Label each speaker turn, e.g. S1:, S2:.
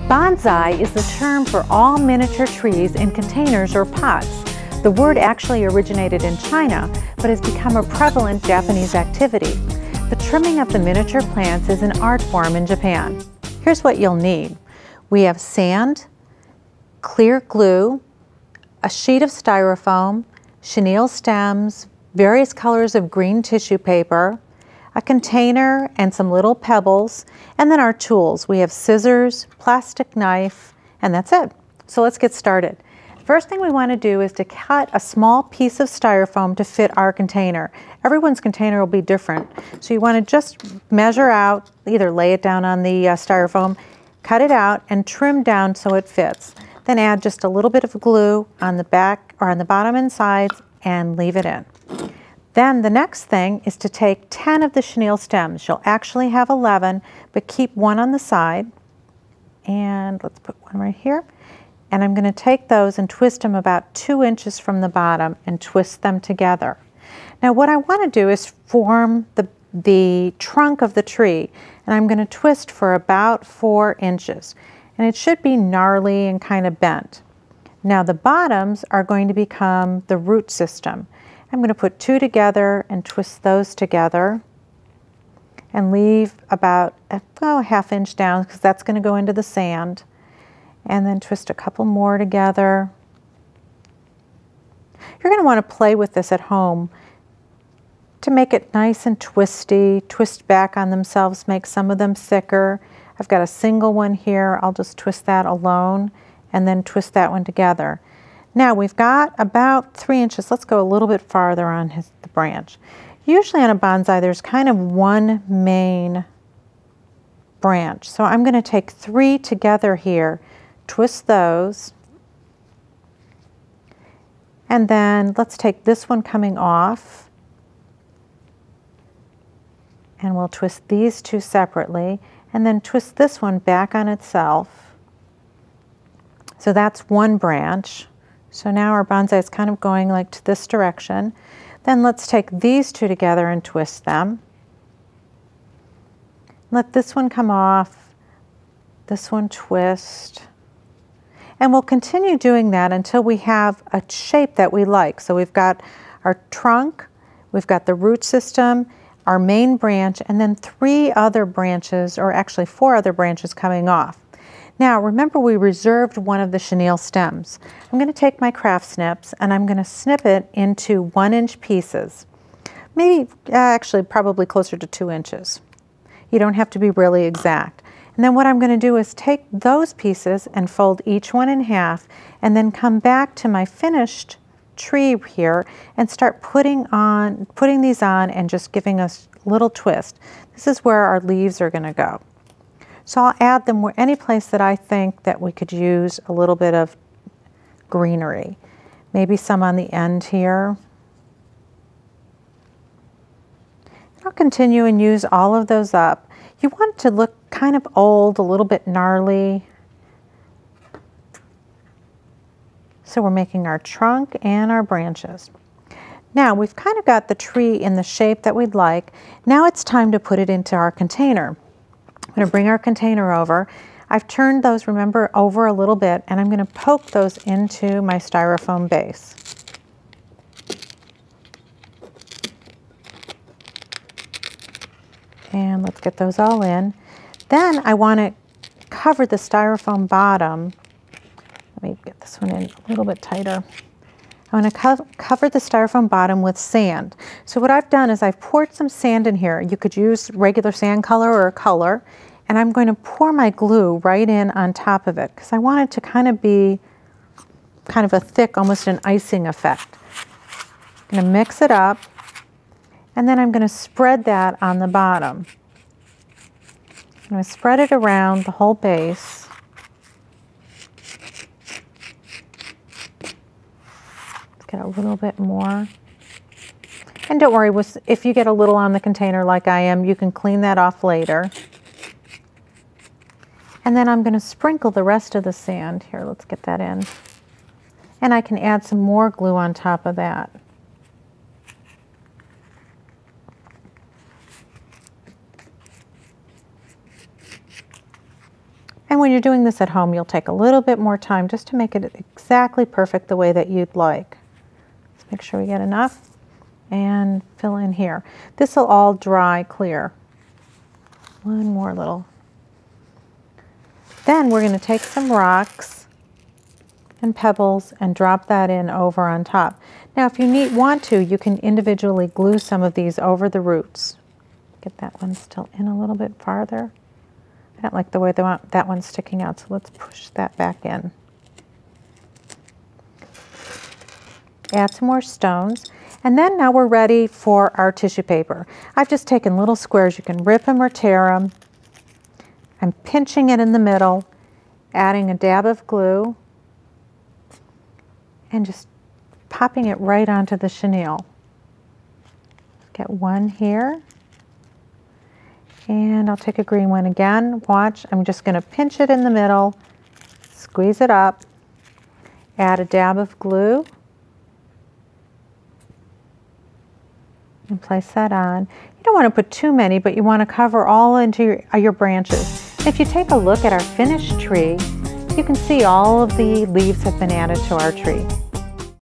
S1: Bonsai is the term for all miniature trees in containers or pots. The word actually originated in China, but has become a prevalent Japanese activity. The trimming of the miniature plants is an art form in Japan. Here's what you'll need. We have sand, clear glue, a sheet of styrofoam, chenille stems, various colors of green tissue paper, a container and some little pebbles, and then our tools. We have scissors, plastic knife, and that's it. So let's get started. First thing we want to do is to cut a small piece of styrofoam to fit our container. Everyone's container will be different. So you want to just measure out, either lay it down on the styrofoam, cut it out, and trim down so it fits. Then add just a little bit of glue on the back or on the bottom and sides and leave it in. Then the next thing is to take 10 of the chenille stems. You'll actually have 11, but keep one on the side. And let's put one right here. And I'm going to take those and twist them about 2 inches from the bottom and twist them together. Now what I want to do is form the trunk of the tree, and I'm going to twist for about 4 inches. And it should be gnarly and kind of bent. Now the bottoms are going to become the root system. I'm going to put 2 together and twist those together and leave about a ½ inch down because that's going to go into the sand. And then twist a couple more together. You're going to want to play with this at home to make it nice and twisty, twist back on themselves, make some of them thicker. I've got a single one here. I'll just twist that alone and then twist that one together. Now we've got about 3 inches. Let's go a little bit farther on the branch. Usually on a bonsai there's kind of one main branch. So I'm going to take 3 together here, twist those, and then let's take this one coming off and we'll twist these 2 separately and then twist this one back on itself. So that's one branch. So now our bonsai is kind of going like to this direction. Then let's take these 2 together and twist them. Let this one come off, this one twist. And we'll continue doing that until we have a shape that we like. So we've got our trunk, we've got the root system, our main branch, and then 3 other branches, or actually 4 other branches coming off. Now remember we reserved one of the chenille stems. I'm going to take my craft snips and I'm going to snip it into 1-inch pieces. Maybe actually probably closer to 2 inches. You don't have to be really exact. And then what I'm going to do is take those pieces and fold each one in half and then come back to my finished tree here and start putting these on and just giving us a little twist. This is where our leaves are going to go. So I'll add them any place that I think that we could use a little bit of greenery. Maybe some on the end here. I'll continue and use all of those up. You want it to look kind of old, a little bit gnarly. So we're making our trunk and our branches. Now we've kind of got the tree in the shape that we'd like. Now it's time to put it into our container. I'm going to bring our container over. I've turned those, remember, over a little bit, and I'm going to poke those into my styrofoam base. And let's get those all in. Then I want to cover the styrofoam bottom. Let me get this one in a little bit tighter. I want to cover the styrofoam bottom with sand. So what I've done is I've poured some sand in here. You could use regular sand color or a color. And I'm going to pour my glue right in on top of it because I want it to kind of be kind of a thick, almost an icing effect. I'm going to mix it up and then I'm going to spread that on the bottom. I'm going to spread it around the whole base. Let's get a little bit more. And don't worry, if you get a little on the container like I am, you can clean that off later. And then I'm going to sprinkle the rest of the sand. Here, let's get that in. And I can add some more glue on top of that. And when you're doing this at home, you'll take a little bit more time just to make it exactly perfect the way that you'd like. Let's make sure we get enough and fill in here. This will all dry clear. One more little. Then we're going to take some rocks and pebbles and drop that in over on top. Now if you want to, you can individually glue some of these over the roots. Get that one still in a little bit farther. I don't like the way that one's sticking out, so let's push that back in. Add some more stones, and then now we're ready for our tissue paper. I've just taken little squares. You can rip them or tear them. I'm pinching it in the middle, adding a dab of glue, and just popping it right onto the chenille. Get one here. And I'll take a green one again. Watch, I'm just going to pinch it in the middle, squeeze it up, add a dab of glue, and place that on. You don't want to put too many, but you want to cover all into your branches. If you take a look at our finished tree, you can see all of the leaves have been added to our tree.